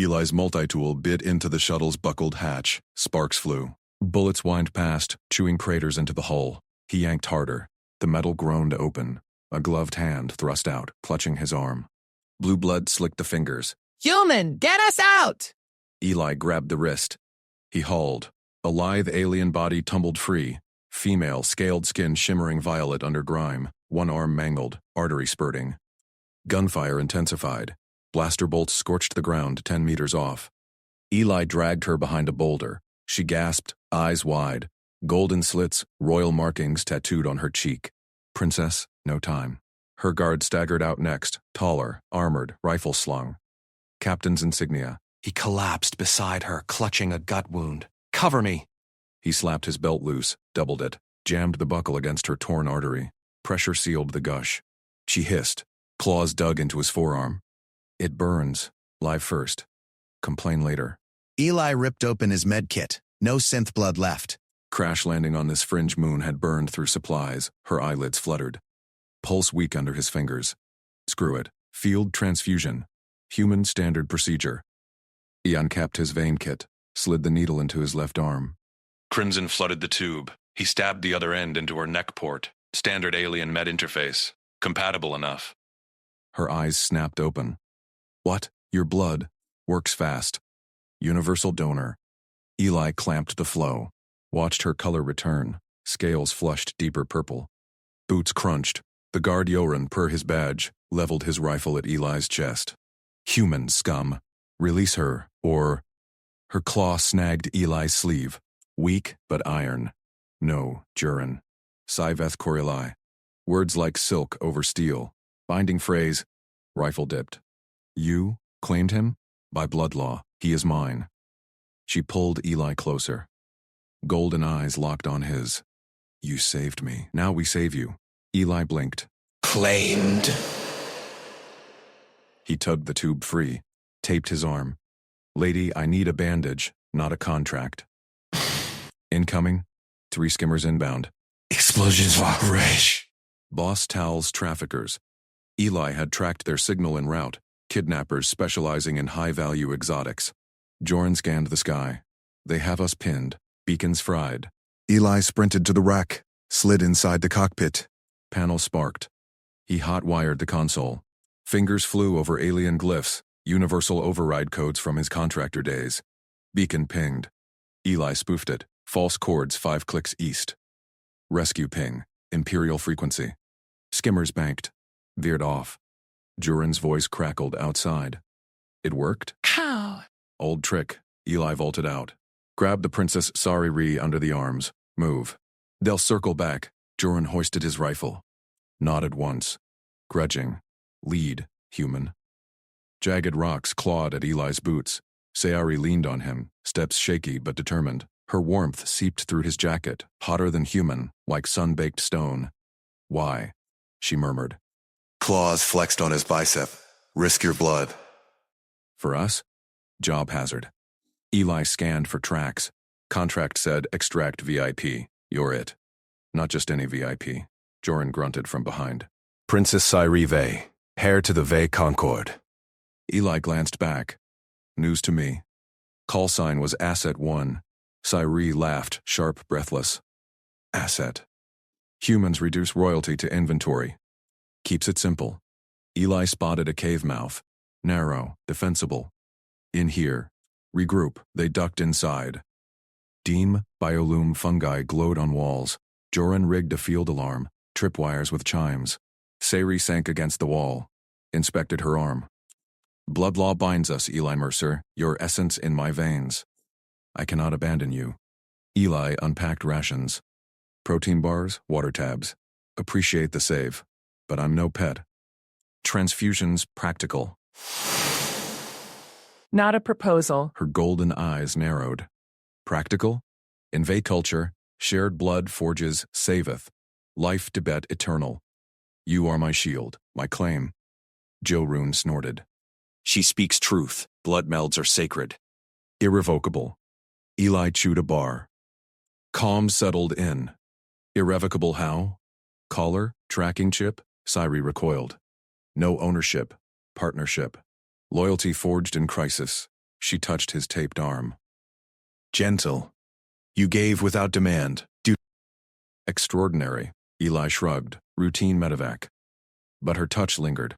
Eli's multi-tool bit into the shuttle's buckled hatch. Sparks flew. Bullets whined past, chewing craters into the hull. He yanked harder. The metal groaned open. A gloved hand thrust out, clutching his arm. Blue blood slicked the fingers. Human, get us out! Eli grabbed the wrist. He hauled. A lithe alien body tumbled free. Female, scaled skin shimmering violet under grime. One arm mangled, artery spurting. Gunfire intensified. Blaster bolts scorched the ground 10 meters off. Eli dragged her behind a boulder. She gasped, eyes wide. Golden slits, royal markings tattooed on her cheek. Princess, no time. Her guard staggered out next, taller, armored, rifle slung. Captain's insignia. He collapsed beside her, clutching a gut wound. Cover me! He slapped his belt loose, doubled it, jammed the buckle against her torn artery. Pressure sealed the gush. She hissed. Claws dug into his forearm. It burns. Live first. Complain later. Eli ripped open his med kit. No synth blood left. Crash landing on this fringe moon had burned through supplies. Her eyelids fluttered. Pulse weak under his fingers. Screw it. Field transfusion. Human standard procedure. He uncapped his vein kit, slid the needle into his left arm. Crimson flooded the tube. He stabbed the other end into her neck port. Standard alien med interface. Compatible enough. Her eyes snapped open. What? Your blood. Works fast. Universal donor. Eli clamped the flow. Watched her color return. Scales flushed deeper purple. Boots crunched. The guard Yoran, per his badge, leveled his rifle at Eli's chest. Human scum. Release her, or... Her claw snagged Eli's sleeve. Weak, but iron. No, Jurin. Siveth Corili. Words like silk over steel. Binding phrase. Rifle dipped. You claimed him? By blood law, he is mine. She pulled Eli closer. Golden eyes locked on his. You saved me. Now we save you. Eli blinked. Claimed. He tugged the tube free, taped his arm. Lady, I need a bandage, not a contract. Incoming. 3 skimmers inbound. Explosions were rash. Boss Towel's traffickers. Eli had tracked their signal en route, kidnappers specializing in high-value exotics. Joran scanned the sky. They have us pinned, beacons fried. Eli sprinted to the rack, slid inside the cockpit. Panel sparked. He hot-wired the console. Fingers flew over alien glyphs, universal override codes from his contractor days. Beacon pinged. Eli spoofed it. False chords 5 clicks east. Rescue ping. Imperial frequency. Skimmers banked. Veered off. Jurin's voice crackled outside. It worked? How? Old trick. Eli vaulted out. Grabbed the Princess Sari under the arms. Move. They'll circle back. Jurin hoisted his rifle. Nodded once. Grudging. Lead, human. Jagged rocks clawed at Eli's boots. Sayari leaned on him, steps shaky but determined. Her warmth seeped through his jacket, hotter than human, like sun-baked stone. Why? She murmured. Claws flexed on his bicep. Risk your blood. For us? Job hazard. Eli scanned for tracks. Contract said extract VIP. You're it. Not just any VIP. Joran grunted from behind. Princess Siri Vey. Heir to the Vey Concord. Eli glanced back. News to me. Call sign was Asset 1. Siri laughed, sharp, breathless. Asset. Humans reduce royalty to inventory. Keeps it simple. Eli spotted a cave mouth. Narrow, defensible. In here. Regroup. They ducked inside. Deem, biolume fungi glowed on walls. Joran rigged a field alarm, tripwires with chimes. Sari sank against the wall. Inspected her arm. Blood law binds us, Eli Mercer, your essence in my veins. I cannot abandon you. Eli unpacked rations. Protein bars, water tabs. Appreciate the save, but I'm no pet. Transfusions practical. Not a proposal. Her golden eyes narrowed. Practical? In Vey culture, shared blood forges saveth. Life to bet eternal. You are my shield, my claim. Jorun snorted. She speaks truth. Blood melds are sacred. Irrevocable. Eli chewed a bar. Calm settled in. Irrevocable how? Collar, tracking chip? Siri recoiled. No ownership. Partnership. Loyalty forged in crisis. She touched his taped arm. Gentle. You gave without demand. Extraordinary, Eli shrugged, routine medevac. But her touch lingered.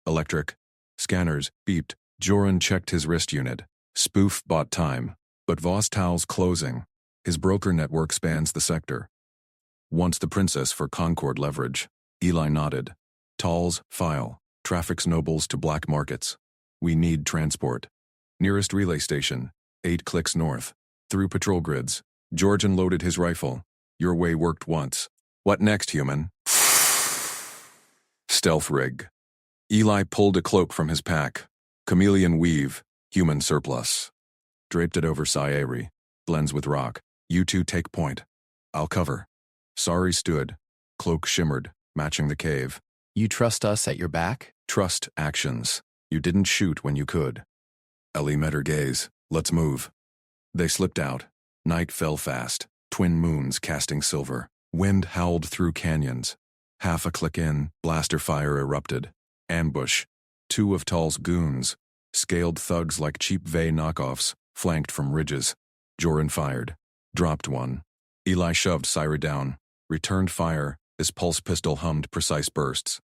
Electric. Scanners beeped. Joran checked his wrist unit. Spoof bought time. But Vostal's closing. His broker network spans the sector. Once the princess for Concord leverage. Eli nodded. Tal's, file. Traffic's nobles to black markets. We need transport. Nearest relay station. 8 clicks north. Through patrol grids. Georgian loaded his rifle. Your way worked once. What next, human? Stealth rig. Eli pulled a cloak from his pack. Chameleon weave. Human surplus. Draped it over Sayeri. Blends with rock. You two take point. I'll cover. Sari stood. Cloak shimmered, matching the cave. You trust us at your back? Trust actions. You didn't shoot when you could. Ellie met her gaze. Let's move. They slipped out. Night fell fast. Twin moons casting silver. Wind howled through canyons. Half a click in, blaster fire erupted. Ambush. 2 of Tal's goons. Scaled thugs like cheap Vey knockoffs, flanked from ridges. Joran fired. Dropped one. Eli shoved Syra down. Returned fire. His pulse pistol hummed precise bursts.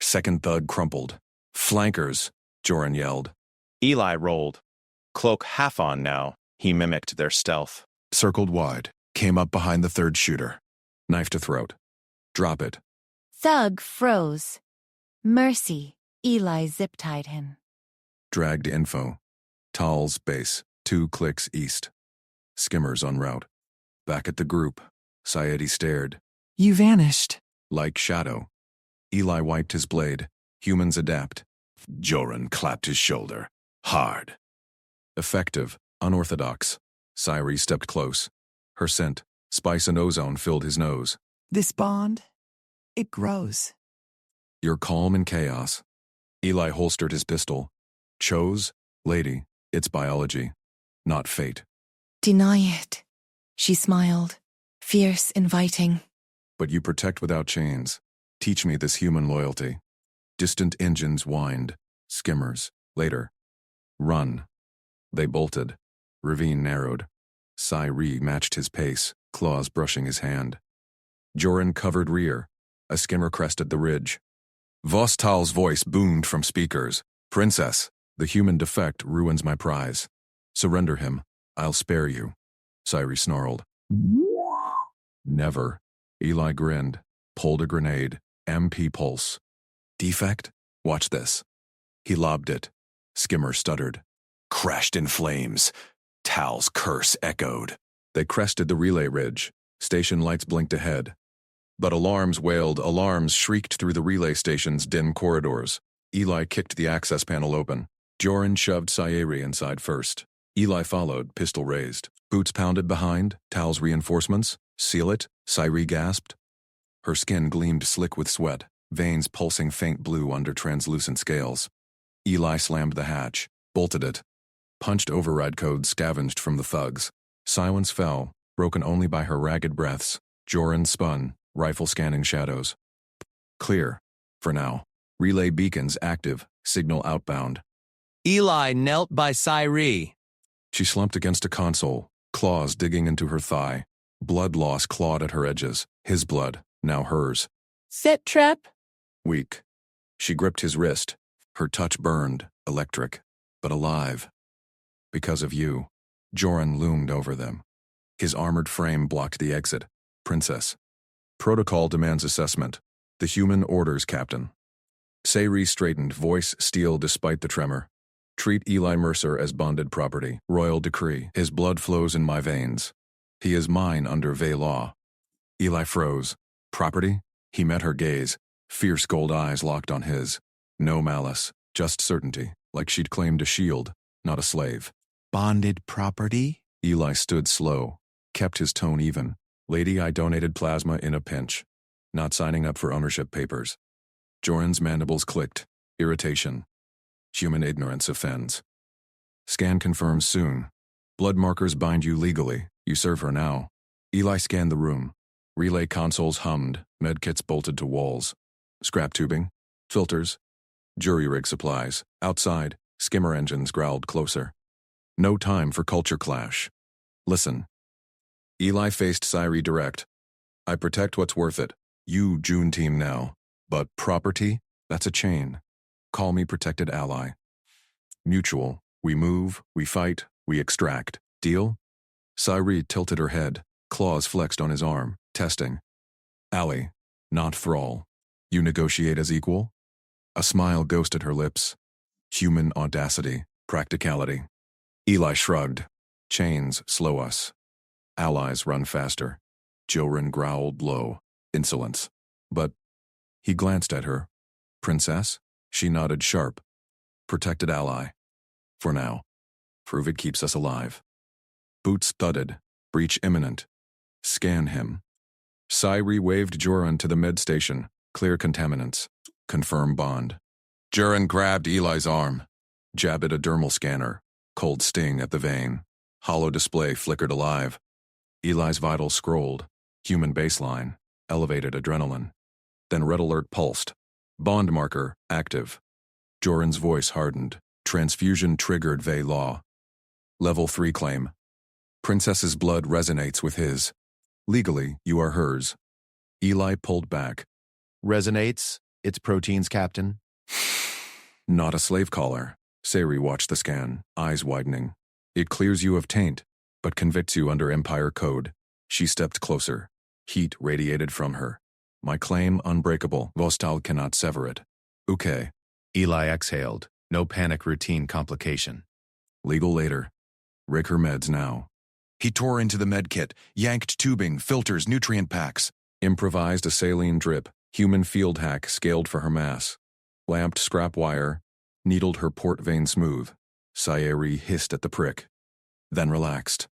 Second thug crumpled. Flankers, Joran yelled. Eli rolled. Cloak half on now. He mimicked their stealth. Circled wide. Came up behind the third shooter. Knife to throat. Drop it. Thug froze. Mercy. Eli zip-tied him. Dragged info. Tal's base. 2 clicks east. Skimmers en route. Back at the group. Sayedi stared. You vanished. Like shadow. Eli wiped his blade. Humans adapt. Joran clapped his shoulder. Hard. Effective. Unorthodox. Sayri stepped close. Her scent, spice and ozone filled his nose. This bond, it grows. You're calm in chaos. Eli holstered his pistol. Chose, lady, it's biology, not fate. Deny it. She smiled. Fierce, inviting. But you protect without chains. Teach me this human loyalty. Distant engines whined. Skimmers. Later. Run. They bolted. Ravine narrowed. Sayri matched his pace, claws brushing his hand. Joran covered rear. A skimmer crested the ridge. Vostal's voice boomed from speakers. Princess, the human defect ruins my prize. Surrender him. I'll spare you. Sayri snarled. Never. Eli grinned. Pulled a grenade. MP pulse. Defect? Watch this. He lobbed it. Skimmer stuttered. Crashed in flames. Tal's curse echoed. They crested the relay ridge. Station lights blinked ahead. But alarms wailed, alarms shrieked through the relay station's dim corridors. Eli kicked the access panel open. Joran shoved Sayeri inside first. Eli followed, pistol raised. Boots pounded behind, Tal's reinforcements. Seal it, Sayri gasped. Her skin gleamed slick with sweat, veins pulsing faint blue under translucent scales. Eli slammed the hatch, bolted it. Punched override codes scavenged from the thugs. Silence fell, broken only by her ragged breaths. Joran spun, rifle scanning shadows. Clear. For now. Relay beacons active, signal outbound. Eli knelt by Sayri. She slumped against a console, claws digging into her thigh. Blood loss clawed at her edges. His blood, now hers. Set trap. Weak. She gripped his wrist. Her touch burned, electric, but alive. Because of you. Joran loomed over them. His armored frame blocked the exit. Princess. Protocol demands assessment. The human orders, Captain. Sayri straightened, voice steel despite the tremor. Treat Eli Mercer as bonded property. Royal decree. His blood flows in my veins. He is mine under Vey law. Eli froze. Property? He met her gaze. Fierce gold eyes locked on his. No malice, just certainty, like she'd claimed a shield, not a slave. Bonded property? Eli stood slow, kept his tone even. Lady, I donated plasma in a pinch. Not signing up for ownership papers. Joran's mandibles clicked. Irritation. Human ignorance offends. Scan confirms soon. Blood markers bind you legally. You serve her now. Eli scanned the room. Relay consoles hummed. Medkits bolted to walls. Scrap tubing. Filters. Jury rig supplies. Outside. Skimmer engines growled closer. No time for culture clash. Listen. Eli faced Sci-Fi direct. I protect what's worth it. You June team now. But property? That's a chain. Call me protected ally. Mutual. We move, we fight, we extract. Deal? Sci-Fi tilted her head, claws flexed on his arm, testing. Ally, not thrall. You negotiate as equal? A smile ghosted her lips. Human audacity, practicality. Eli shrugged. Chains slow us. Allies run faster. Joran growled low. Insolence. But he glanced at her. Princess? She nodded sharp. Protected ally. For now. Prove it keeps us alive. Boots thudded. Breach imminent. Scan him. Sci-Fi waved Joran to the med station. Clear contaminants. Confirm bond. Joran grabbed Eli's arm. Jabbed a dermal scanner. Cold sting at the vein. Hollow display flickered alive. Eli's vitals scrolled. Human baseline. Elevated adrenaline. Then red alert pulsed. Bond marker, active. Joran's voice hardened. Transfusion triggered Vey law. Level 3 claim. Princess's blood resonates with his. Legally, you are hers. Eli pulled back. Resonates? It's proteins, Captain. Not a slave caller. Sari watched the scan, eyes widening. It clears you of taint, but convicts you under Empire Code. She stepped closer. Heat radiated from her. My claim unbreakable. Vostal cannot sever it. Okay. Eli exhaled. No panic, routine complication. Legal later. Rig her meds now. He tore into the med kit, yanked tubing, filters, nutrient packs. Improvised a saline drip. Human field hack scaled for her mass. Lamped scrap wire. Needled her port vein smooth. Sci-Fi hissed at the prick. Then relaxed.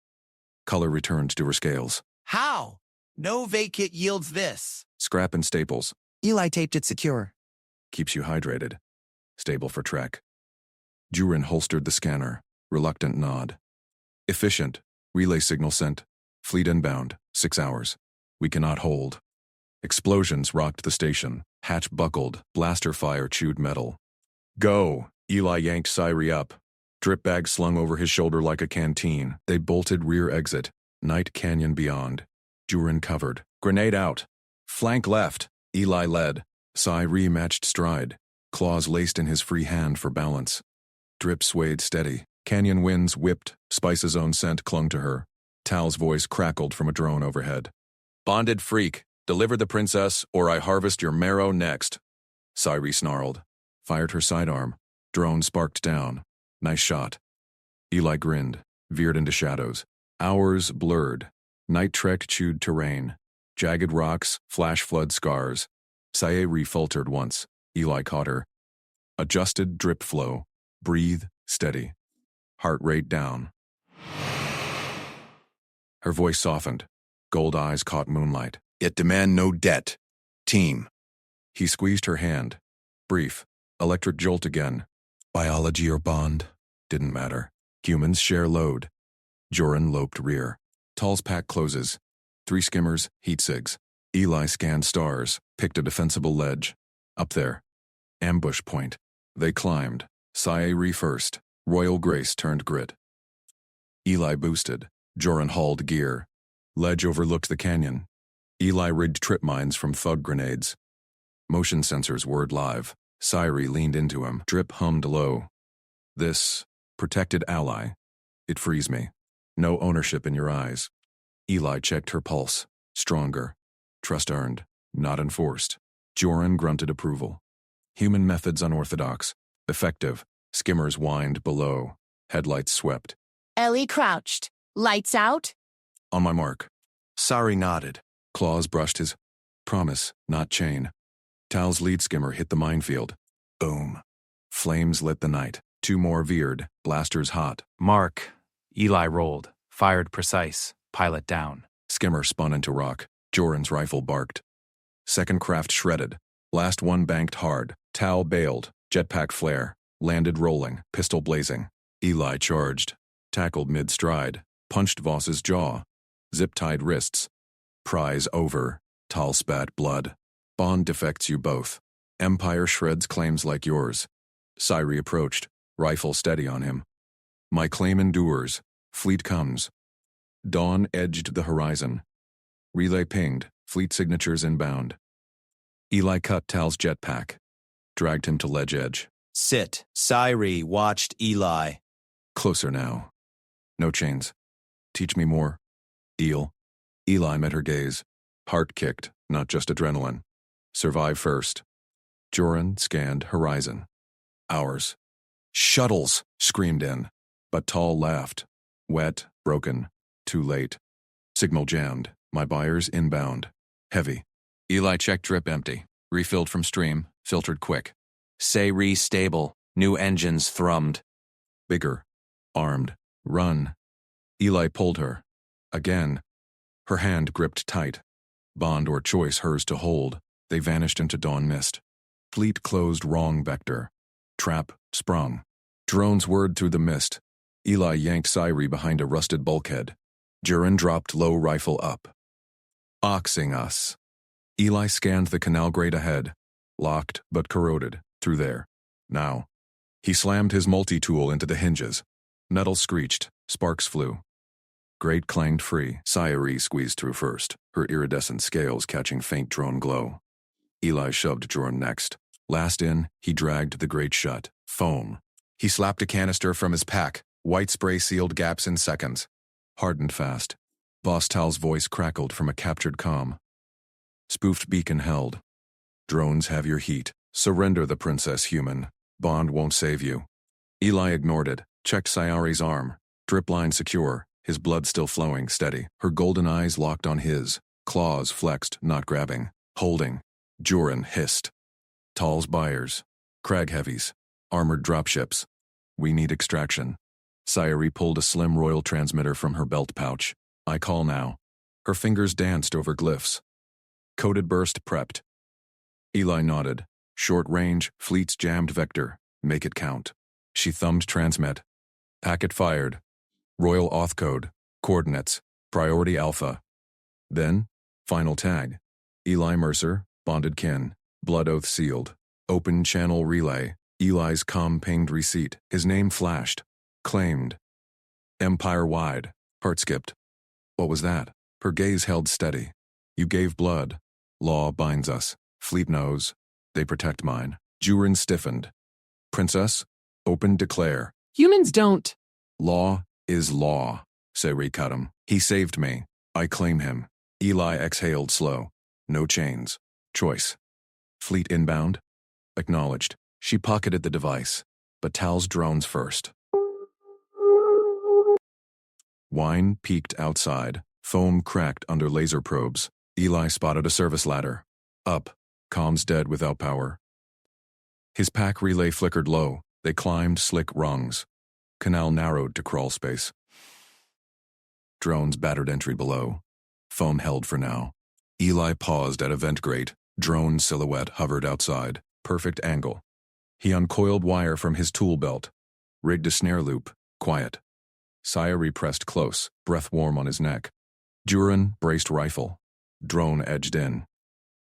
Color returned to her scales. How? No vacate yields this. Scrap and staples. Eli taped it secure. Keeps you hydrated. Stable for trek. Joran holstered the scanner. Reluctant nod. Efficient. Relay signal sent. Fleet inbound. 6 hours. We cannot hold. Explosions rocked the station. Hatch buckled. Blaster fire chewed metal. Go! Eli yanked Sci-Fi up. Drip bag slung over his shoulder like a canteen. They bolted rear exit. Night canyon beyond. Joran covered. Grenade out. Flank left. Eli led. Sci-Fi matched stride. Claws laced in his free hand for balance. Drip swayed steady. Canyon winds whipped. Spice's own scent clung to her. Tal's voice crackled from a drone overhead. Bonded freak. Deliver the princess, or I harvest your marrow next. Sci-Fi snarled. Fired her sidearm. Drone sparked down. Nice shot. Eli grinned. Veered into shadows. Hours blurred. Night trek chewed terrain. Jagged rocks, flash flood scars. Sci-Fi faltered once. Eli caught her. Adjusted drip flow. Breathe, steady. Heart rate down. Her voice softened. Gold eyes caught moonlight. Yet demand no debt. Team. He squeezed her hand. Brief. Electric jolt again. Biology or bond? Didn't matter. Humans share load. Joran loped rear. Tal's pack closes. 3 skimmers, heat sigs. Eli scanned stars, picked a defensible ledge. Up there. Ambush point. They climbed. Sci-Fi first. Royal Grace turned grit. Eli boosted. Joran hauled gear. Ledge overlooked the canyon. Eli rigged trip mines from thug grenades. Motion sensors whirred live. Sci-Fi leaned into him. Drip hummed low. This protected ally. It frees me. No ownership in your eyes. Eli checked her pulse. Stronger. Trust earned. Not enforced. Joran grunted approval. Human methods unorthodox. Effective. Skimmers whined below. Headlights swept. Ellie crouched. Lights out? On my mark. Sari nodded. Claws brushed his promise, not chain. Tal's lead skimmer hit the minefield. Boom. Flames lit the night. 2 more veered, blasters hot. Mark. Eli rolled. Fired precise. Pilot down. Skimmer spun into rock. Joran's rifle barked. Second craft shredded. Last one banked hard. Tal bailed. Jetpack flare. Landed rolling. Pistol blazing. Eli charged. Tackled mid-stride. Punched Voss's jaw. Zip-tied wrists. Prize over. Tal spat blood. Bond defects you both. Empire shreds claims like yours. Sci-Fi approached. Rifle steady on him. My claim endures. Fleet comes. Dawn edged the horizon. Relay pinged. Fleet signatures inbound. Eli cut Tal's jetpack. Dragged him to ledge edge. Sit. Sci-Fi watched Eli. Closer now. No chains. Teach me more. Deal. Eli met her gaze. Heart kicked, not just adrenaline. Survive first. Joran scanned horizon. Hours. Shuttles, screamed in. But Tal laughed. Wet, broken. Too late. Signal jammed. My buyers inbound. Heavy. Eli checked drip empty. Refilled from stream. Filtered quick. Say re-stable. New engines thrummed. Bigger. Armed. Run. Eli pulled her. Again. Her hand gripped tight. Bond or choice hers to hold. They vanished into dawn mist. Fleet closed wrong vector. Trap sprung. Drones whirred through the mist. Eli yanked Sci-Fi behind a rusted bulkhead. Joran dropped low rifle up. Oxing us. Eli scanned the canal grate ahead. Locked but corroded. Through there. Now. He slammed his multi-tool into the hinges. Metal screeched. Sparks flew. Grate clanged free. Sci-Fi squeezed through first, her iridescent scales catching faint drone glow. Eli shoved Joran next. Last in, he dragged the grate shut. Foam. He slapped a canister from his pack. White spray sealed gaps in seconds. Hardened fast. Boss Tal's voice crackled from a captured comm. Spoofed beacon held. Drones have your heat. Surrender the princess human. Bond won't save you. Eli ignored it. Checked Sci-Fi's arm. Drip line secure. His blood still flowing, steady. Her golden eyes locked on his. Claws flexed, not grabbing. Holding. Joran hissed. Tal's buyers. Crag heavies. Armored dropships. We need extraction. Sci-Fi pulled a slim royal transmitter from her belt pouch. I call now. Her fingers danced over glyphs. Coded burst prepped. Eli nodded. Short range, fleet's jammed vector. Make it count. She thumbed transmit. Packet fired. Royal auth code. Coordinates. Priority alpha. Then, final tag. Eli Mercer, bonded kin. Blood oath sealed. Open channel relay. Eli's comm pinged receipt. His name flashed. Claimed. Empire-wide. Heart skipped. What was that? Her gaze held steady. You gave blood. Law binds us. Fleet knows. They protect mine. Joran stiffened. Princess, open declare. Humans don't. Law is law. Seri cut him. He saved me. I claim him. Eli exhaled slow. No chains. Choice. Fleet inbound? Acknowledged. She pocketed the device. But Tal's drones first. Wine peaked outside. Foam cracked under laser probes. Eli spotted a service ladder. Up. Comms dead without power. His pack relay flickered low. They climbed slick rungs. Canal narrowed to crawl space. Drones battered entry below. Foam held for now. Eli paused at a vent grate. Drone silhouette hovered outside. Perfect angle. He uncoiled wire from his tool belt. Rigged a snare loop. Quiet. Sci-Fi pressed close, breath warm on his neck. Joran braced rifle. Drone edged in.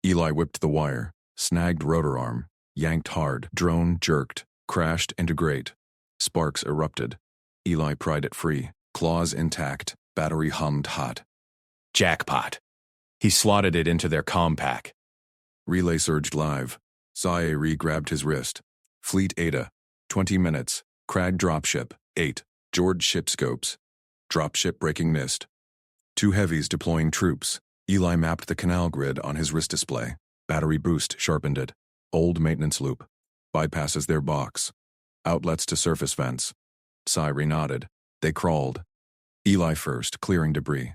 Eli whipped the wire. Snagged rotor arm. Yanked hard. Drone jerked. Crashed into grate. Sparks erupted. Eli pried it free. Claws intact. Battery hummed hot. Jackpot. He slotted it into their comm pack. Relay surged live. Sci-Fi grabbed his wrist. Fleet Ada. 20 minutes. Crag dropship. 8. George ship scopes. Dropship breaking mist. 2 heavies deploying troops. Eli mapped the canal grid on his wrist display. Battery boost sharpened it. Old maintenance loop. Bypasses their box. Outlets to surface vents. Sci-Fi nodded. They crawled. Eli first, clearing debris.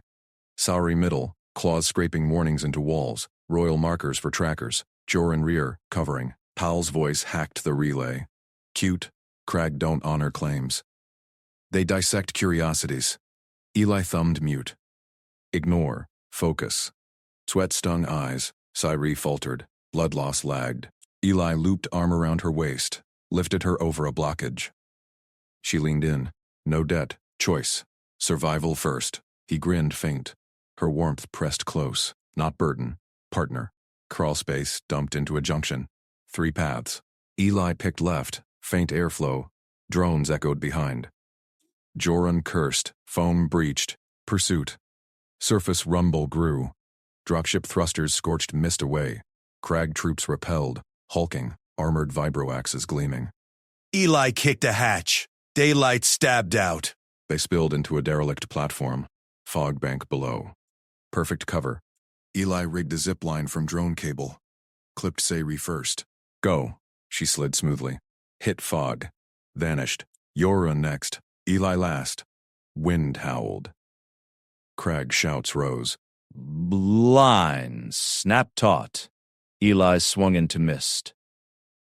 Sci-Fi middle, claws scraping warnings into walls. Royal markers for trackers. Joran rear, covering. Tal's voice hacked the relay. Cute. Crag don't honor claims. They dissect curiosities. Eli thumbed mute. Ignore. Focus. Sweat-stung eyes. Sci-Fi faltered. Blood loss lagged. Eli looped arm around her waist. Lifted her over a blockage. She leaned in. No debt. Choice. Survival first. He grinned faint. Her warmth pressed close. Not burden. Partner. Crawl space dumped into a junction. 3 paths. Eli picked left. Faint airflow. Drones echoed behind. Joran cursed, foam breached, pursuit. Surface rumble grew. Dropship thrusters scorched mist away. Crag troops repelled, hulking, armored vibroaxes gleaming. Eli kicked a hatch. Daylight stabbed out. They spilled into a derelict platform. Fog bank below. Perfect cover. Eli rigged a zip line from drone cable. Clipped Sayri first. Go. She slid smoothly. Hit fog. Vanished. Yora next. Eli last. Wind howled. Crag shouts rose. Lines snap taut. Eli swung into mist.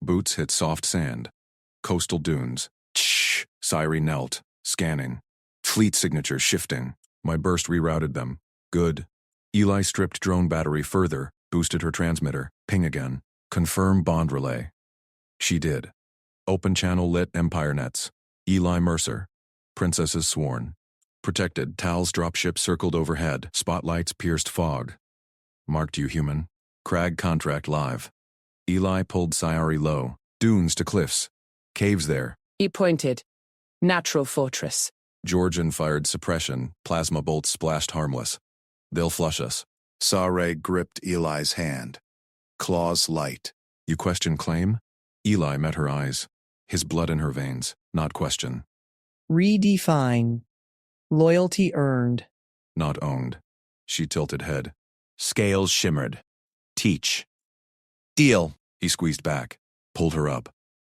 Boots hit soft sand. Coastal dunes. Shh. Sayri knelt, scanning. Fleet signatures shifting. My burst rerouted them. Good. Eli stripped drone battery further, boosted her transmitter. Ping again. Confirm bond relay. She did. Open channel lit Empire nets. Eli Mercer. Princesses sworn. Protected, Tal's dropship circled overhead. Spotlights pierced fog. Marked you human. Crag contract live. Eli pulled Sayari low. Dunes to cliffs. Caves there. He pointed. Natural fortress. Georgian fired suppression. Plasma bolts splashed harmless. They'll flush us. Sare gripped Eli's hand. Claws light. You question claim? Eli met her eyes. His blood in her veins, not question. Redefine. Loyalty earned. Not owned. She tilted head. Scales shimmered. Teach. Deal. He squeezed back. Pulled her up.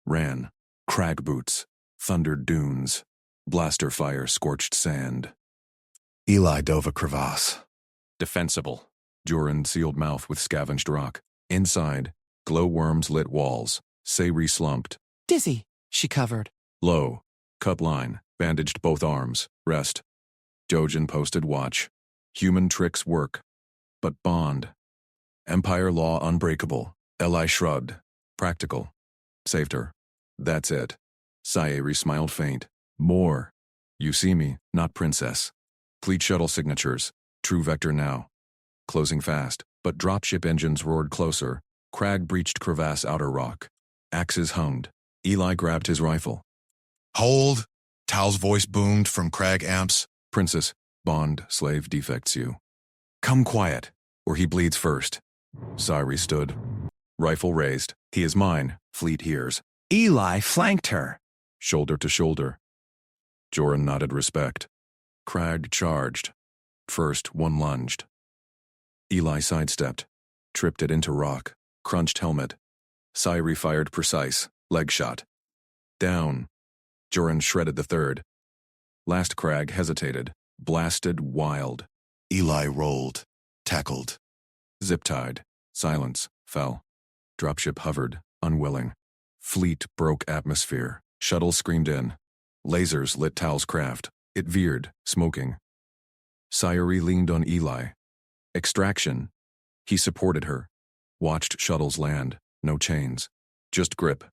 Ran. Crag boots. Thundered dunes. Blaster fire scorched sand. Eli dove a crevasse. Defensible. Joran sealed mouth with scavenged rock. Inside, glowworms lit walls. Sayri slumped. Dizzy. She covered. Low. Cut line. Bandaged both arms. Rest. Jojen posted watch. Human tricks work. But bond. Empire law unbreakable. Eli shrugged. Practical. Saved her. That's it. Sayri smiled faint. More. You see me, not princess. Fleet shuttle signatures. True vector now. Closing fast, but dropship engines roared closer. Crag breached crevasse outer rock. Axes hummed. Eli grabbed his rifle. Hold. Tal's voice boomed from Crag amps. Princess, bond, slave defects you. Come quiet, or he bleeds first. Sayri stood. Rifle raised. He is mine. Fleet hears. Eli flanked her. Shoulder to shoulder. Joran nodded respect. Crag charged. First, one lunged. Eli sidestepped. Tripped it into rock. Crunched helmet. Sayri fired precise. Leg shot. Down. Joran shredded the third. Last Crag hesitated. Blasted wild. Eli rolled. Tackled. Zip-tied. Silence. Fell. Dropship hovered. Unwilling. Fleet broke atmosphere. Shuttle screamed in. Lasers lit Tal's craft. It veered, smoking. Sayuri leaned on Eli. Extraction. He supported her. Watched shuttles land. No chains. Just grip.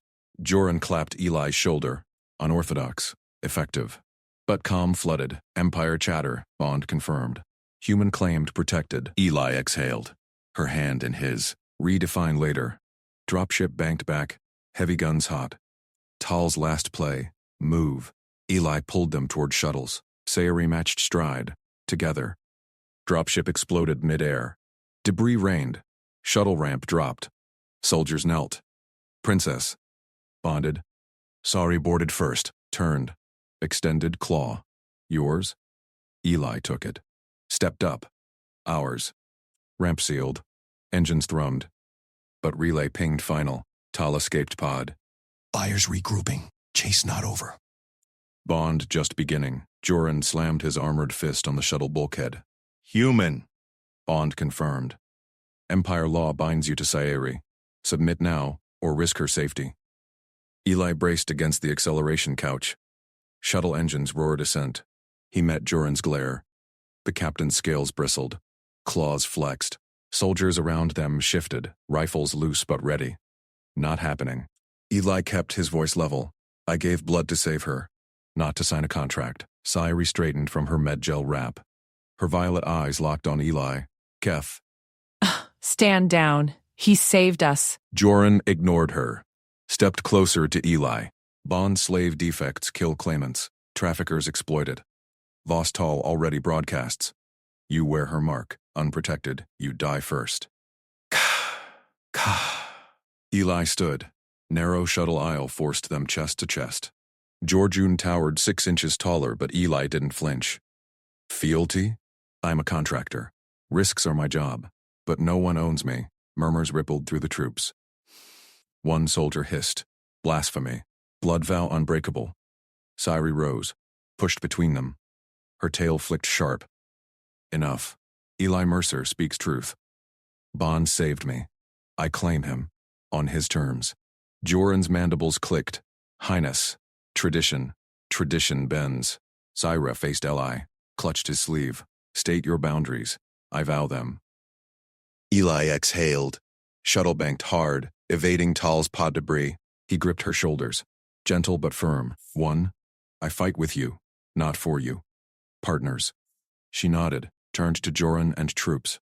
Joran clapped Eli's shoulder. Unorthodox. Effective. But calm flooded. Empire chatter. Bond confirmed. Human claimed protected. Eli exhaled. Her hand in his. Redefine later. Dropship banked back. Heavy guns hot. Tal's last play. Move. Eli pulled them toward shuttles. Sayuri matched stride. Together. Dropship exploded mid-air. Debris rained. Shuttle ramp dropped. Soldiers knelt. Princess. Bonded. Sorry boarded first. Turned. Extended claw. Yours? Eli took it. Stepped up. Ours. Ramp sealed. Engines thrummed. But relay pinged final. Tal escaped pod. Buyers regrouping. Chase not over. Bond just beginning. Joran slammed his armored fist on the shuttle bulkhead. Human. Bond confirmed. Empire law binds you to Sayuri. Submit now, or risk her safety. Eli braced against the acceleration couch. Shuttle engines roared ascent. He met Joran's glare. The captain's scales bristled. Claws flexed. Soldiers around them shifted, rifles loose but ready. Not happening. Eli kept his voice level. I gave blood to save her. Not to sign a contract. Sayuri straightened from her medgel wrap. Her violet eyes locked on Eli. Keth. Stand down. He saved us. Joran ignored her. Stepped closer to Eli. Bond slave defects kill claimants. Traffickers exploited. Vostal already broadcasts. You wear her mark. Unprotected, you die first. Eli stood. Narrow shuttle aisle forced them chest to chest. Georgian towered 6 inches taller, but Eli didn't flinch. Fealty? I'm a contractor. Risks are my job. But no one owns me. Murmurs rippled through the troops. One soldier hissed. Blasphemy. Blood vow unbreakable. Siri rose, pushed between them. Her tail flicked sharp. Enough. Eli Mercer speaks truth. Bond saved me. I claim him. On his terms. Joran's mandibles clicked. Highness. Tradition. Tradition bends. Syra faced Eli, clutched his sleeve. State your boundaries. I vow them. Eli exhaled. Shuttle banked hard, evading Tal's pod debris. He gripped her shoulders. Gentle but firm. 1. I fight with you, not for you. Partners. She nodded, turned to Joran and troops.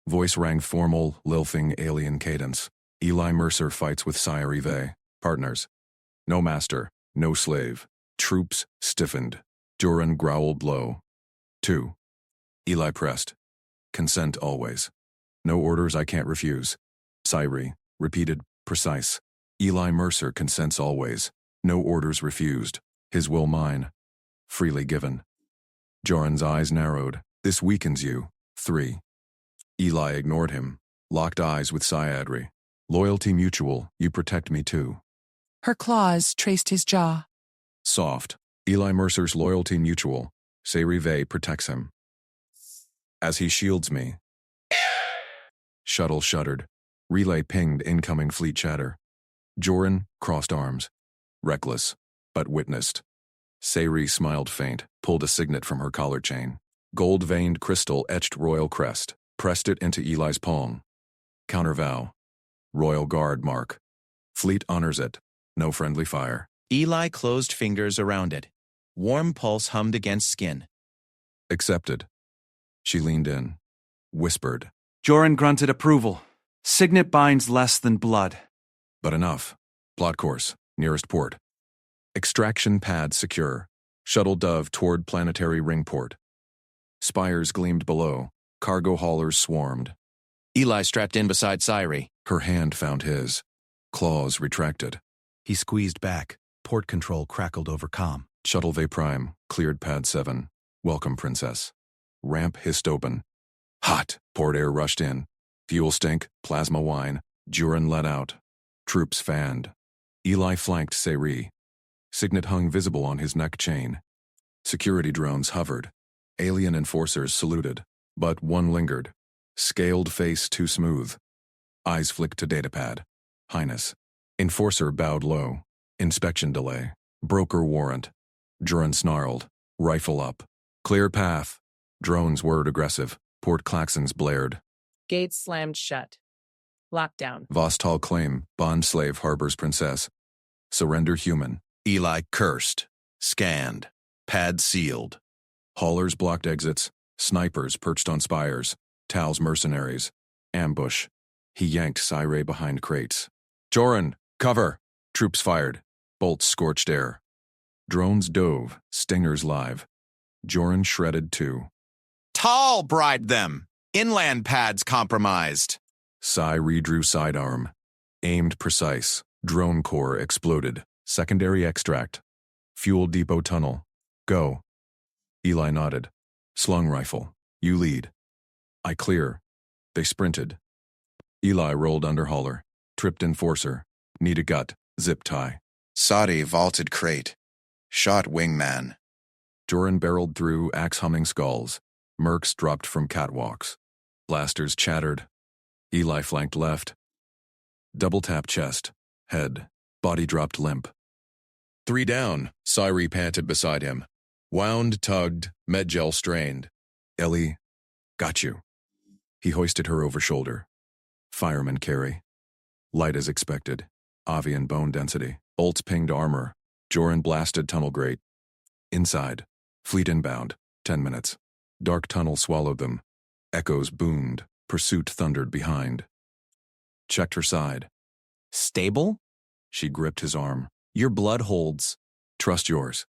Voice rang formal, lilting alien cadence. Eli Mercer fights with SciFi. Partners. No master, no slave. Troops stiffened. Joran growled low. 2. Eli pressed. Consent always. No orders I can't refuse. Siri, repeated, precise. Eli Mercer consents always. No orders refused. His will mine. Freely given. Joran's eyes narrowed. This weakens you. 3. Eli ignored him. Locked eyes with Syadri. Loyalty mutual, you protect me too. Her claws traced his jaw. Soft. Eli Mercer's loyalty mutual. SciFi protects him. As he shields me. Shuttle shuddered. Relay pinged incoming fleet chatter. Joran crossed arms. Reckless, but witnessed. Sari smiled faint, pulled a signet from her collar chain. Gold-veined crystal etched royal crest, pressed it into Eli's palm. Countervow. Royal Guard mark. Fleet honors it. No friendly fire. Eli closed fingers around it. Warm pulse hummed against skin. Accepted. She leaned in. Whispered. Joran grunted approval. Signet binds less than blood. But enough. Plot course. Nearest port. Extraction pad secure. Shuttle dove toward planetary ringport. Spires gleamed below. Cargo haulers swarmed. Eli strapped in beside Siri. Her hand found his. Claws retracted. He squeezed back. Port control crackled over comm. Shuttle V Prime, cleared pad 7. Welcome, Princess. Ramp hissed open. Hot. Port air rushed in. Fuel stink, plasma wine. Joran let out. Troops fanned. Eli flanked Seri. Signet hung visible on his neck chain. Security drones hovered. Alien enforcers saluted. But one lingered. Scaled face too smooth. Eyes flicked to datapad. Highness. Enforcer bowed low. Inspection delay. Broker warrant. Joran snarled. Rifle up. Clear path. Drones whirred aggressive. Port klaxons blared. Gates slammed shut. Lockdown. Vostal claim. Bond slave harbors princess. Surrender human. Eli cursed. Scanned. Pad sealed. Haulers blocked exits. Snipers perched on spires. Tal's mercenaries. Ambush. He yanked Sire behind crates. Joran, cover! Troops fired. Bolts scorched air. Drones dove. Stingers live. Joran shredded too. Tal bribed them. Inland pads compromised. Sai redrew sidearm. Aimed precise. Drone core exploded. Secondary extract. Fuel depot tunnel. Go. Eli nodded. Slung rifle. You lead. I clear. They sprinted. Eli rolled under hauler. Tripped enforcer. Need a gut. Zip tie. Sadi vaulted crate. Shot wingman. Joran barreled through axe-humming skulls. Mercs dropped from catwalks. Blasters chattered. Eli flanked left. Double-tap chest. Head. Body dropped limp. 3 down, Siri panted beside him. Wound, tugged, medgel strained. Ellie, got you. He hoisted her over shoulder. Fireman carry. Light as expected. Avian bone density. Olts pinged armor. Joran blasted tunnel grate. Inside. Fleet inbound. 10 minutes. Dark tunnel swallowed them. Echoes boomed. Pursuit thundered behind. Checked her side. Stable? She gripped his arm. Your blood holds. Trust yours.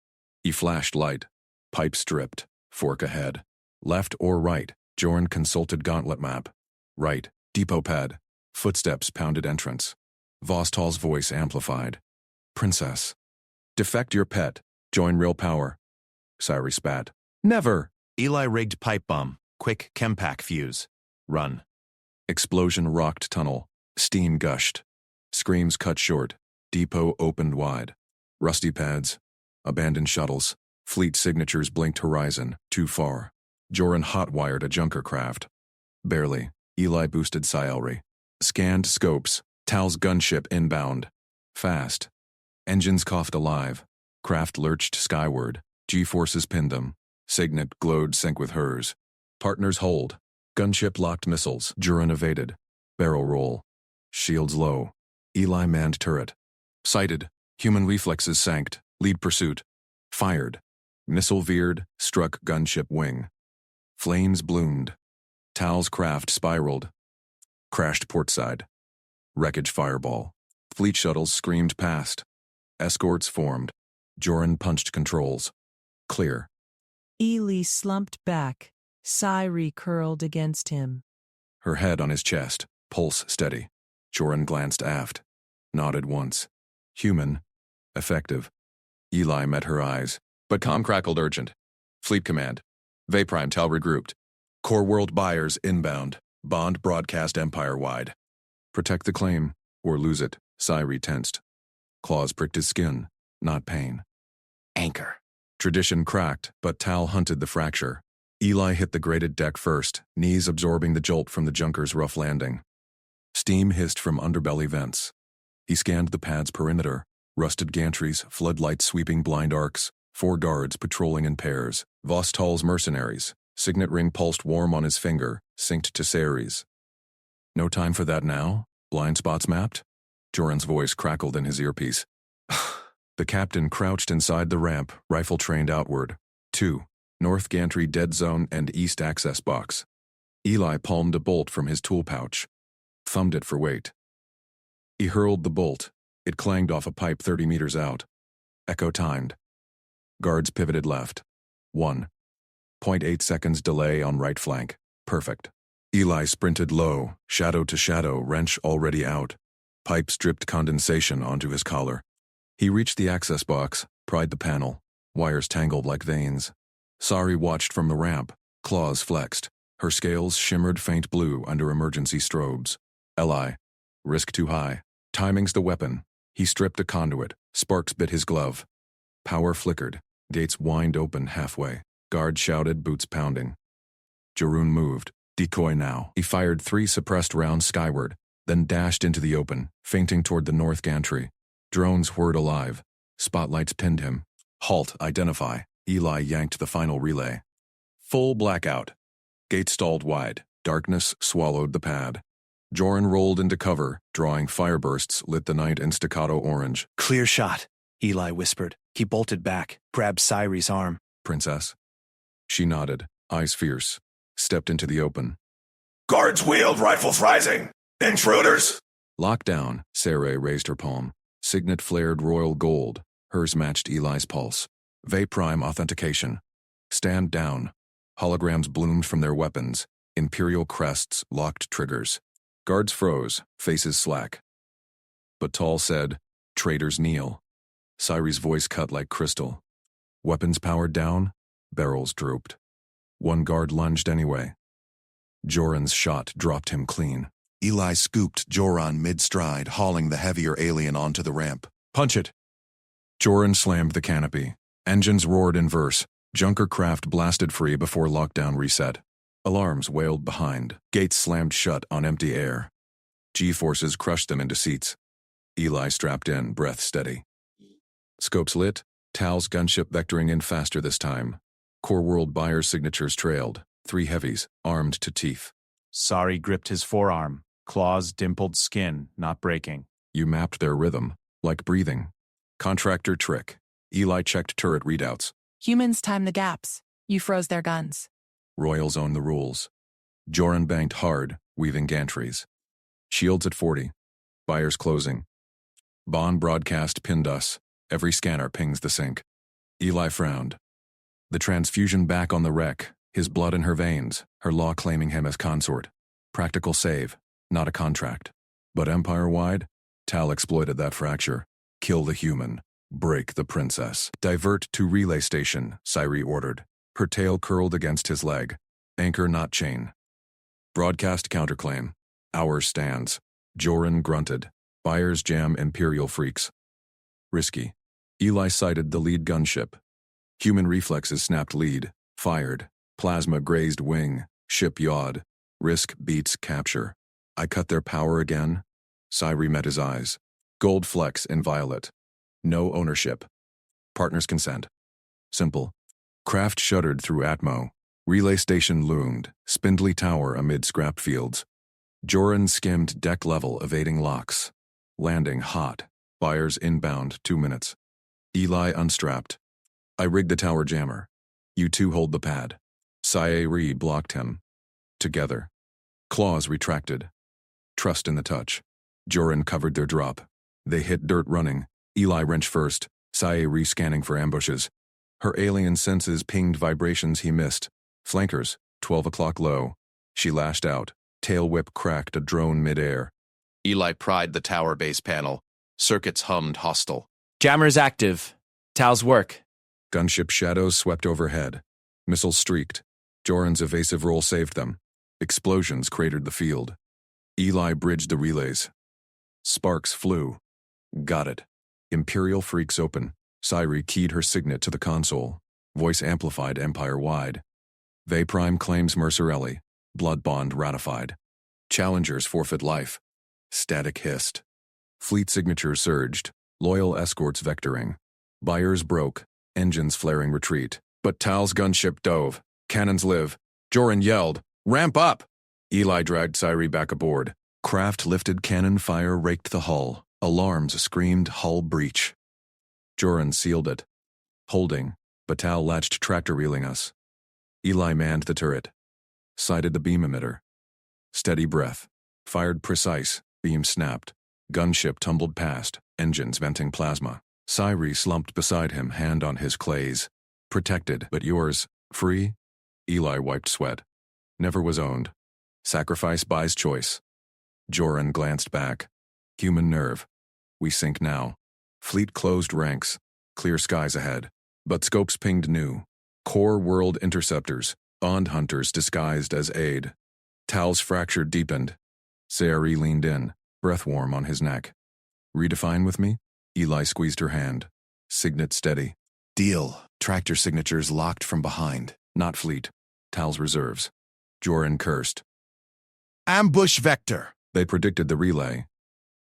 He flashed light. Pipe stripped. Fork ahead. Left or right? Joran consulted gauntlet map. Right. Depot pad. Footsteps pounded entrance. Vostal's voice amplified. Princess. Defect your pet. Join real power. Cyree spat. Never! Eli rigged pipe bomb. Quick chempack fuse. Run. Explosion rocked tunnel. Steam gushed. Screams cut short. Depot opened wide. Rusty pads. Abandoned shuttles. Fleet signatures blinked horizon. Too far. Joran hotwired a junker craft. Barely. Eli boosted Cyree. Scanned scopes. Tal's gunship inbound. Fast. Engines coughed alive. Craft lurched skyward. G-forces pinned them. Signet glowed sync with hers. Partners hold. Gunship locked missiles. Joran evaded. Barrel roll. Shields low. Eli manned turret. Sighted. Human reflexes sanked. Lead pursuit. Fired. Missile veered. Struck gunship wing. Flames bloomed. Tal's craft spiraled. Crashed portside. Wreckage fireball. Fleet shuttles screamed past. Escorts formed. Joran punched controls. Clear. Eli slumped back. Cyree curled against him. Her head on his chest. Pulse steady. Joran glanced aft. Nodded once. Human. Effective. Eli met her eyes. But comm crackled urgent. Fleet command. Vayprime Tal regrouped. Core world buyers inbound. Bond broadcast empire-wide. Protect the claim, or lose it. Cyree tensed. Claws pricked his skin, not pain. Anchor. Tradition cracked, but Tal hunted the fracture. Eli hit the grated deck first, knees absorbing the jolt from the junker's rough landing. Steam hissed from underbelly vents. He scanned the pad's perimeter. Rusted gantries, floodlights sweeping blind arcs, 4 guards patrolling in pairs. Vostal's mercenaries. Signet ring pulsed warm on his finger, synced to Ceres. No time for that now? Blind spots mapped? Joran's voice crackled in his earpiece. The captain crouched inside the ramp, rifle trained outward. 2. North gantry dead zone and east access box. Eli palmed a bolt from his tool pouch. Thumbed it for weight. He hurled the bolt. It clanged off a pipe 30 meters out. Echo timed. Guards pivoted left. 1.8 seconds delay on right flank. Perfect. Eli sprinted low, shadow to shadow, wrench already out. Pipes dripped condensation onto his collar. He reached the access box, pried the panel. Wires tangled like veins. Cyree watched from the ramp, claws flexed. Her scales shimmered faint blue under emergency strobes. Eli. Risk too high. Timing's the weapon. He stripped a conduit. Sparks bit his glove. Power flickered. Gates whined open halfway. Guard shouted, boots pounding. Joran moved. Decoy now. He fired 3 suppressed rounds skyward, then dashed into the open, feinting toward the north gantry. Drones whirred alive. Spotlights pinned him. Halt, identify. Eli yanked the final relay. Full blackout. Gate stalled wide. Darkness swallowed the pad. Joran rolled into cover, drawing firebursts lit the night in staccato orange. Clear shot, Eli whispered. He bolted back, grabbed Cyree's arm. Princess. She nodded, eyes fierce. Stepped into the open. Guards wheeled, rifles rising. Intruders! Lockdown, Cyree raised her palm. Signet flared royal gold. Hers matched Eli's pulse. Vayprime authentication. Stand down. Holograms bloomed from their weapons. Imperial crests locked triggers. Guards froze, faces slack. But Tal said, traitors kneel. Cyree's voice cut like crystal. Weapons powered down, barrels drooped. One guard lunged anyway. Joran's shot dropped him clean. Eli scooped Joran mid-stride, hauling the heavier alien onto the ramp. Punch it! Joran slammed the canopy. Engines roared in verse. Junker craft blasted free before lockdown reset. Alarms wailed behind. Gates slammed shut on empty air. G-forces crushed them into seats. Eli strapped in, breath steady. Scopes lit. Tal's gunship vectoring in faster this time. Core world buyers' signatures trailed. 3 heavies, armed to teeth. Cyree gripped his forearm. Claws dimpled skin, not breaking. You mapped their rhythm, like breathing. Contractor trick. Eli checked turret readouts. Humans time the gaps. You froze their guns. Royals own the rules. Joran banked hard, weaving gantries. Shields at 40. Buyers closing. Bond broadcast pinned us. Every scanner pings the sync. Eli frowned. The transfusion back on the wreck, his blood in her veins, her law claiming him as consort. Practical save, not a contract. But empire-wide, Tal exploited that fracture. Kill the human. Break the princess. Divert to relay station, Siri ordered. Her tail curled against his leg. Anchor not chain. Broadcast counterclaim. Hours stands. Joran grunted. Buyers jam Imperial freaks. Risky. Eli sighted the lead gunship. Human reflexes snapped lead. Fired. Plasma grazed wing. Ship yawed. Risk beats capture. I cut their power again. Siri met his eyes. Gold flecks in violet. No ownership. Partners consent. Simple. Craft shuddered through Atmo. Relay station loomed, spindly tower amid scrap fields. Joran skimmed deck level, evading locks. Landing hot. Buyers inbound 2 minutes. Eli unstrapped. I rigged the tower jammer. You two hold the pad. Sci-Fi blocked him. Together. Claws retracted. Trust in the touch. Joran covered their drop. They hit dirt running. Eli wrench first. Sci-Fi scanning for ambushes. Her alien senses pinged vibrations he missed. Flankers, 12 o'clock low. She lashed out. Tail whip cracked a drone midair. Eli pried the tower base panel. Circuits hummed hostile. Jammer's active. Tal's work. Gunship shadows swept overhead. Missiles streaked. Joran's evasive roll saved them. Explosions cratered the field. Eli bridged the relays. Sparks flew. Got it. Imperial freaks open. Siri keyed her signet to the console. Voice amplified empire-wide. Ve Prime claims Mercerelli. Blood bond ratified. Challengers forfeit life. Static hissed. Fleet signatures surged. Loyal escorts vectoring. Buyers broke. Engines flaring retreat. But Tal's gunship dove. Cannons live. Joran yelled, "Ramp up!" Eli dragged Siri back aboard. Craft lifted cannon fire raked the hull. Alarms screamed hull breach. Joran sealed it. Holding. Batal latched tractor reeling us. Eli manned the turret. Sighted the beam emitter. Steady breath. Fired precise. Beam snapped. Gunship tumbled past. Engines venting plasma. Siri slumped beside him, hand on his clays. Protected, but yours. Free? Eli wiped sweat. Never was owned. Sacrifice buys choice. Joran glanced back. Human nerve. We sink now. Fleet closed ranks. Clear skies ahead. But scopes pinged new. Core world interceptors. Bond hunters disguised as aid. Tal's fracture deepened. Sayari leaned in, breath warm on his neck. Redefine with me? Eli squeezed her hand. Signet steady. Deal. Tractor signatures locked from behind. Not fleet. Tal's reserves. Joran cursed. Ambush vector. They predicted the relay.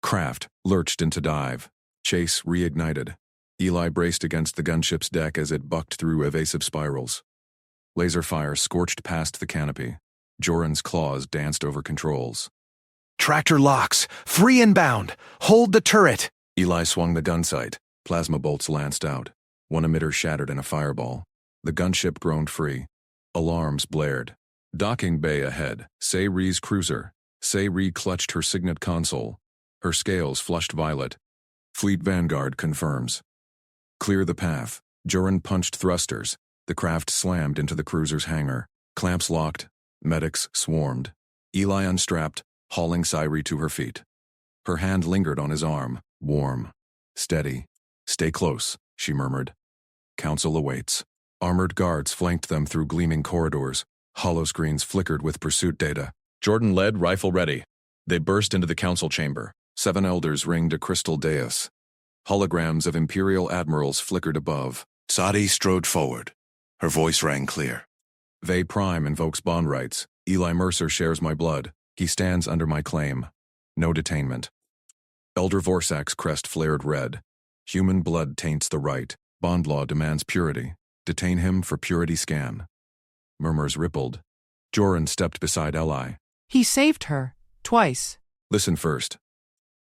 Craft lurched into dive. Chase reignited. Eli braced against the gunship's deck as it bucked through evasive spirals. Laser fire scorched past the canopy. Joran's claws danced over controls. Tractor locks. Free inbound. Hold the turret. Eli swung the gun sight. Plasma bolts lanced out. One emitter shattered in a fireball. The gunship groaned free. Alarms blared. Docking bay ahead. Sayri's cruiser. Sayri clutched her signet console. Her scales flushed violet. Fleet Vanguard confirms. Clear the path. Joran punched thrusters. The craft slammed into the cruiser's hangar. Clamps locked. Medics swarmed. Eli unstrapped, hauling Siri to her feet. Her hand lingered on his arm, warm. Steady. Stay close, she murmured. Council awaits. Armored guards flanked them through gleaming corridors. Holoscreens flickered with pursuit data. Jordan led, rifle ready. They burst into the council chamber. 7 elders ringed a crystal dais. Holograms of Imperial admirals flickered above. Sadi strode forward. Her voice rang clear. Ve Prime invokes bond rights. Eli Mercer shares my blood. He stands under my claim. No detainment. Elder Vorsak's crest flared red. Human blood taints the right. Bond law demands purity. Detain him for purity scan. Murmurs rippled. Joran stepped beside Eli. He saved her. Twice. Listen first.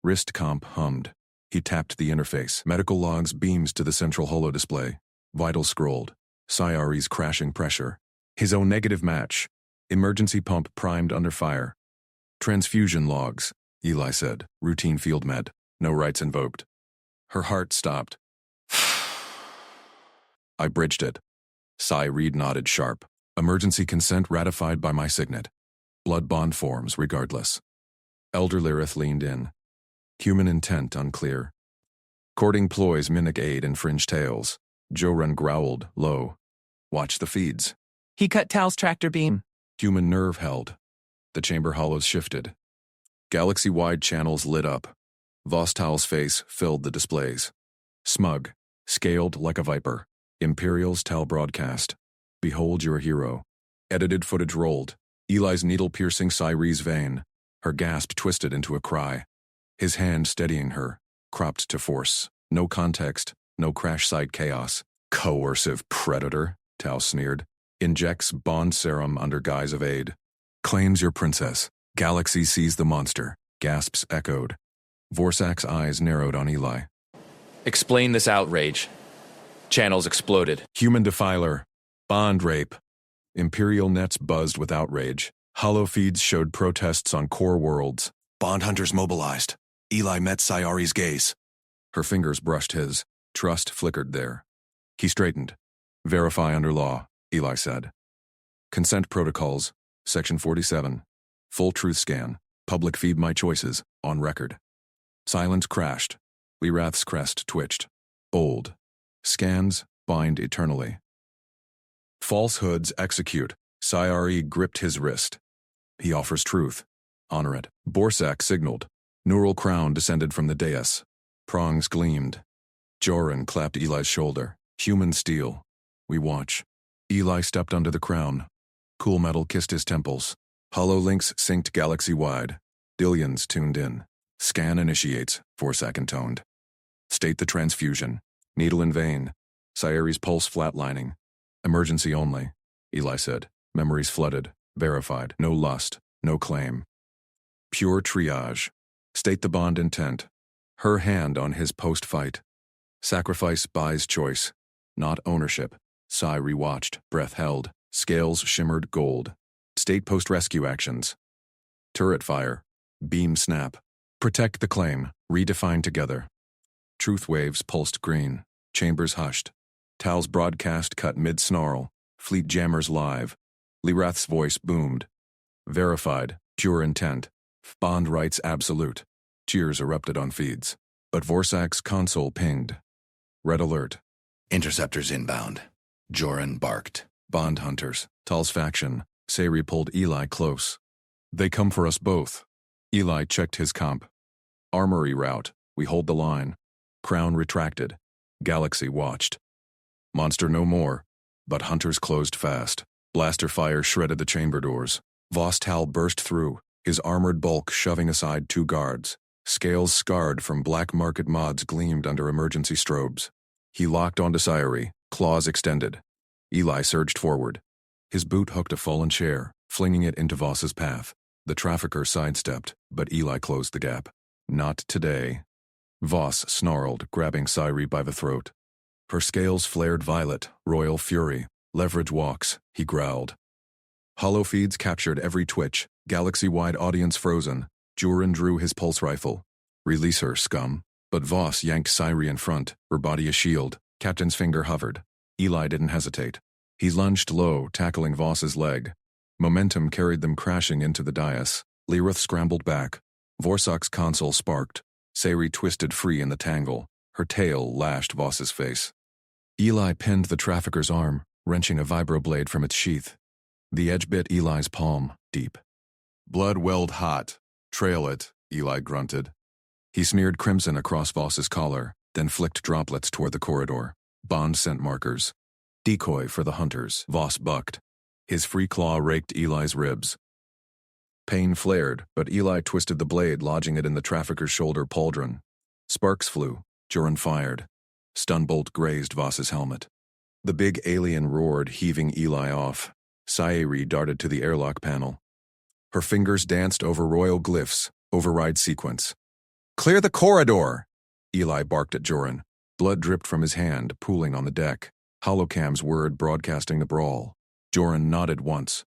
Wrist comp hummed. He tapped the interface. Medical logs beams to the central holo display. Vitals scrolled. Sayari's crashing pressure. His own negative match. Emergency pump primed under fire. Transfusion logs, Eli said. Routine field med. No rights invoked. Her heart stopped. I bridged it. Reed nodded sharp. Emergency consent ratified by my signet. Blood bond forms regardless. Elder Lyrith leaned in. Human intent unclear. Courting ploys mimic aid in fringe tales. Joran growled, low. Watch the feeds. He cut Tal's tractor beam. Human nerve held. The chamber hollows shifted. Galaxy-wide channels lit up. Vostal's face filled the displays. Smug, scaled like a viper. Imperial's Tal broadcast. Behold your hero. Edited footage rolled. Eli's needle-piercing Cyree's vein. Her gasp twisted into a cry. His hand steadying her, cropped to force. No context, no crash site chaos. Coercive predator, Tal sneered. Injects bond serum under guise of aid. Claims your princess. Galaxy sees the monster. Gasps echoed. Vorsak's eyes narrowed on Eli. Explain this outrage. Channels exploded. Human defiler. Bond rape. Imperial nets buzzed with outrage. Hollow feeds showed protests on core worlds. Bond hunters mobilized. Eli met Sayari's gaze. Her fingers brushed his. Trust flickered there. He straightened. Verify under law, Eli said. Consent protocols, Section 47. Full truth scan. Public feed my choices, on record. Silence crashed. Lirath's crest twitched. Bold. Scans bind eternally. Falsehoods execute. Sayari gripped his wrist. He offers truth. Honor it. Borsak signaled. Neural crown descended from the dais. Prongs gleamed. Joran clapped Eli's shoulder. Human steel. We watch. Eli stepped under the crown. Cool metal kissed his temples. Hollow links synced galaxy-wide. Dillions tuned in. Scan initiates, Vorsak intoned. State the transfusion. Needle in vein. Sayari's pulse flatlining. Emergency only, Eli said. Memories flooded. Verified. No lust. No claim. Pure triage. State the bond intent. Her hand on his post-fight. Sacrifice buys choice. Not ownership. Sai rewatched. Breath held. Scales shimmered gold. State post-rescue actions. Turret fire. Beam snap. Protect the claim. Redefine together. Truth waves pulsed green. Chambers hushed. Tal's broadcast cut mid-snarl. Fleet jammers live. Lirath's voice boomed. Verified. Pure intent. Bond rights absolute. Cheers erupted on feeds. But Vorsak's console pinged. Red alert. Interceptors inbound. Joran barked. Bond hunters. Tal's faction. Sari pulled Eli close. They come for us both. Eli checked his comp. Armory route. We hold the line. Crown retracted. Galaxy watched. Monster no more. But hunters closed fast. Blaster fire shredded the chamber doors. Vostal burst through, his armored bulk shoving aside two guards. Scales scarred from black market mods gleamed under emergency strobes. He locked onto Sayari, claws extended. Eli surged forward. His boot hooked a fallen chair, flinging it into Voss's path. The trafficker sidestepped, but Eli closed the gap. Not today. Voss snarled, grabbing Sayari by the throat. Her scales flared violet, royal fury. Leverage walks, he growled. Hollow feeds captured every twitch, galaxy-wide audience frozen. Joran drew his pulse rifle. Release her, scum. But Voss yanked Sayari in front, her body a shield. Captain's finger hovered. Eli didn't hesitate. He lunged low, tackling Voss's leg. Momentum carried them crashing into the dais. Lirath scrambled back. Vorsak's console sparked. Sayari twisted free in the tangle. Her tail lashed Voss's face. Eli pinned the trafficker's arm, wrenching a vibroblade from its sheath. The edge bit Eli's palm, deep. Blood welled hot. Trail it, Eli grunted. He smeared crimson across Voss's collar, then flicked droplets toward the corridor. Bond scent markers. Decoy for the hunters, Voss bucked. His free claw raked Eli's ribs. Pain flared, but Eli twisted the blade, lodging it in the trafficker's shoulder pauldron. Sparks flew. Joran fired. Stunbolt grazed Voss's helmet. The big alien roared, heaving Eli off. Sayari darted to the airlock panel. Her fingers danced over royal glyphs, override sequence. Clear the corridor! Eli barked at Joran. Blood dripped from his hand, pooling on the deck. Holocam's word broadcasting the brawl. Joran nodded once.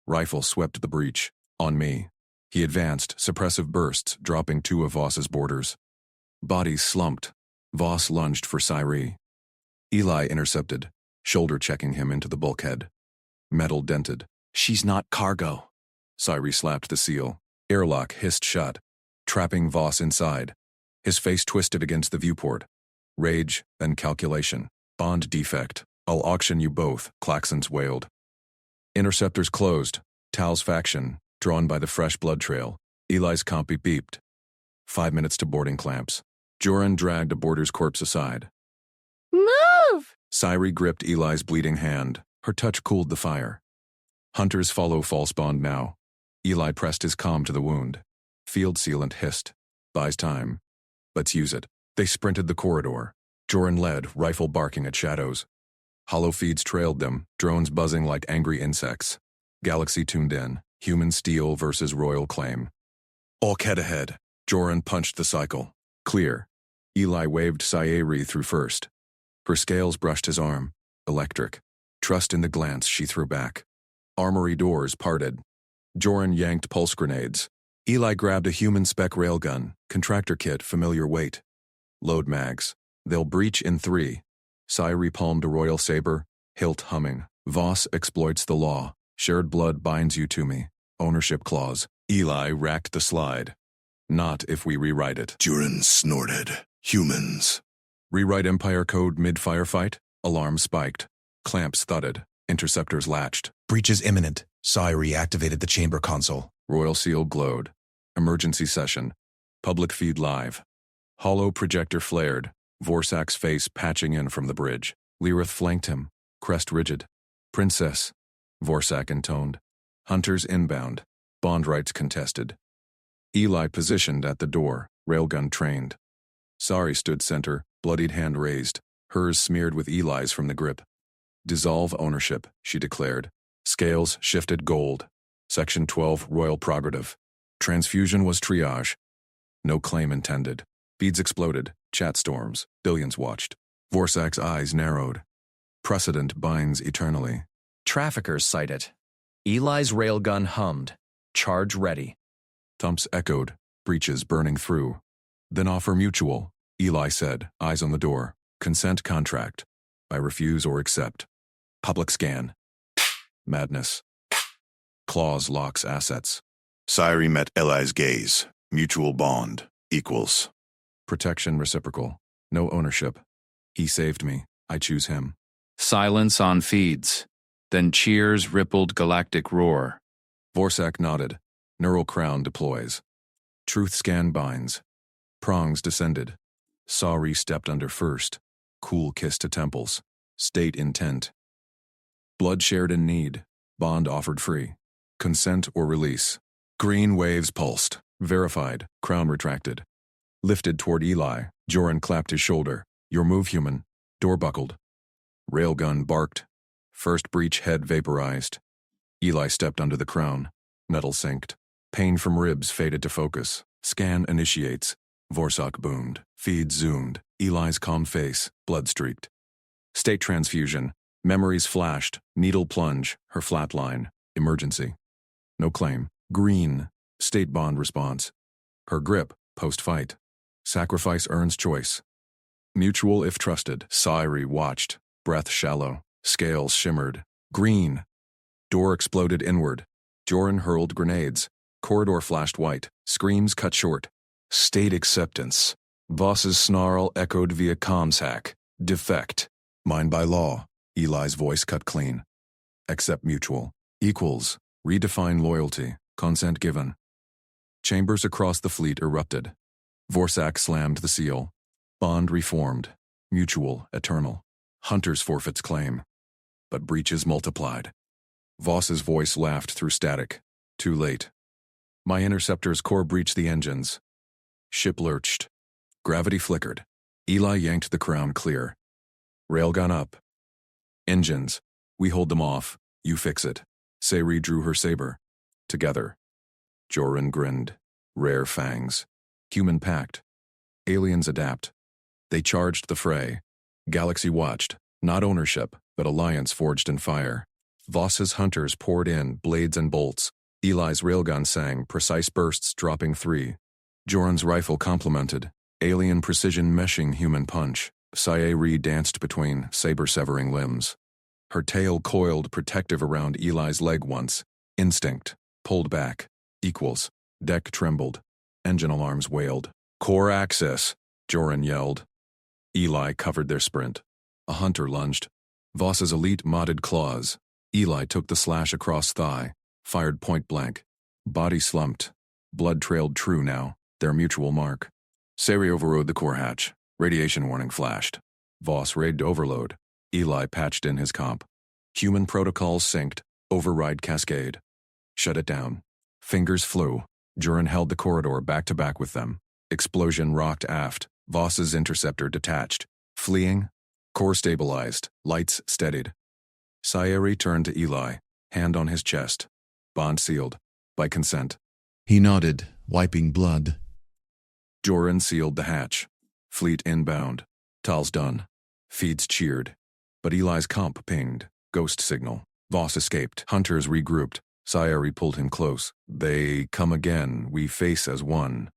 Rifle swept the breach. On me. He advanced, suppressive bursts, dropping two of Voss's boarders. Bodies slumped. Voss lunged for Sayari. Eli intercepted. shoulder checking him into the bulkhead. Metal dented. She's not cargo. Sci slapped the seal. Airlock hissed shut, trapping Voss inside. His face twisted against the viewport. Rage, then calculation. Bond defect. I'll auction you both, Claxons wailed. Interceptors closed. Tal's faction, drawn by the fresh blood trail. Eli's compy beeped. 5 minutes to boarding clamps. Joran dragged a boarder's corpse aside. Move! Sci gripped Eli's bleeding hand. Her touch cooled the fire. Hunters follow false bond now. Eli pressed his comm to the wound. Field sealant hissed. Buys time. Let's use it. They sprinted the corridor. Joran led, rifle barking at shadows. Hollow feeds trailed them, drones buzzing like angry insects. Galaxy tuned in. Human steel versus royal claim. Orc head ahead. Joran punched the cycle. Clear. Eli waved Sayeri through first. Her scales brushed his arm. Electric. Trust in the glance she threw back. Armory doors parted. Joran yanked pulse grenades. Eli grabbed a human spec railgun, contractor kit, familiar weight. Load mags. They'll breach in 3. Sayeri palmed a royal saber, hilt humming. Voss exploits the law. Shared blood binds you to me. Ownership clause. Eli racked the slide. Not if we rewrite it. Joran snorted. Humans. Rewrite Empire code mid-firefight? Alarm spiked. Clamps thudded. Interceptors latched. Breach is imminent. Psi reactivated the chamber console. Royal seal glowed. Emergency session. Public feed live. Hollow projector flared. Vorsak's face patching in from the bridge. Lirith flanked him. Crest rigid. Princess. Vorsak intoned. Hunters inbound. Bond rights contested. Eli positioned at the door. Railgun trained. Sari stood center. Bloodied hand raised. Hers smeared with Eli's from the grip. Dissolve ownership, she declared. Scales shifted gold. Section 12 Royal Prerogative. Transfusion was triage. No claim intended. Beads exploded. Chat storms. Billions watched. Vorsak's eyes narrowed. Precedent binds eternally. Traffickers sighted. Eli's railgun hummed. Charge ready. Thumps echoed. Breaches burning through. Then offer mutual, Eli said, eyes on the door. Consent contract. I refuse or accept. Public scan. Madness. Clause locks assets. Sayeri met Eli's gaze. Mutual bond. Equals. Protection reciprocal. No ownership. He saved me. I choose him. Silence on feeds. Then cheers rippled galactic roar. Vorsak nodded. Neural crown deploys. Truth scan binds. Prongs descended. Sari stepped under first. Cool kiss to temples. State intent. Blood shared in need. Bond offered free. Consent or release. Green waves pulsed. Verified. Crown retracted. Lifted toward Eli. Joran clapped his shoulder. Your move, human. Door buckled. Railgun barked. First breach head vaporized. Eli stepped under the crown. Metal synced. Pain from ribs faded to focus. Scan initiates. Vorsak boomed. Feed zoomed. Eli's calm face, blood streaked. State transfusion. Memories flashed. Needle plunge. Her flatline. Emergency. No claim. Green. State bond response. Her grip. Post-fight. Sacrifice earns choice. Mutual if trusted. Sayeri watched. Breath shallow. Scales shimmered. Green. Door exploded inward. Joran hurled grenades. Corridor flashed white. Screams cut short. State acceptance. Voss's snarl echoed via comms hack. Defect. Mine by law. Eli's voice cut clean. Accept mutual. Equals. Redefine loyalty. Consent given. Chambers across the fleet erupted. Vorsak slammed the seal. Bond reformed. Mutual, eternal. Hunters forfeits claim. But breaches multiplied. Voss's voice laughed through static. Too late. My interceptors core breached the engines. Ship lurched. Gravity flickered. Eli yanked the crown clear. Railgun up. Engines. We hold them off. You fix it. Sayeri drew her saber. Together. Joran grinned. Rare fangs. Human pact. Aliens adapt. They charged the fray. Galaxy watched. Not ownership, but alliance forged in fire. Voss's hunters poured in, blades and bolts. Eli's railgun sang, precise bursts dropping 3. Joran's rifle complemented. Alien precision meshing human punch. Sayeri danced between saber-severing limbs. Her tail coiled protective around Eli's leg once. Instinct. Pulled back. Equals. Deck trembled. Engine alarms wailed. Core access, Joran yelled. Eli covered their sprint. A hunter lunged. Voss's elite modded claws. Eli took the slash across thigh. Fired point blank. Body slumped. Blood trailed true now, their mutual mark. Sari overrode the core hatch. Radiation warning flashed. Voss raided overload. Eli patched in his comp. Human protocols synced. Override cascade. Shut it down. Fingers flew. Joran held the corridor back to back with them. Explosion rocked aft. Voss's interceptor detached. Fleeing. Core stabilized. Lights steadied. Sayeri turned to Eli, hand on his chest. Bond sealed. By consent. He nodded, wiping blood. Joran sealed the hatch. Fleet inbound. Tal's done. Feeds cheered. But Eli's comp pinged. Ghost signal. Voss escaped. Hunters regrouped. Sayeri pulled him close. They come again. We face as one.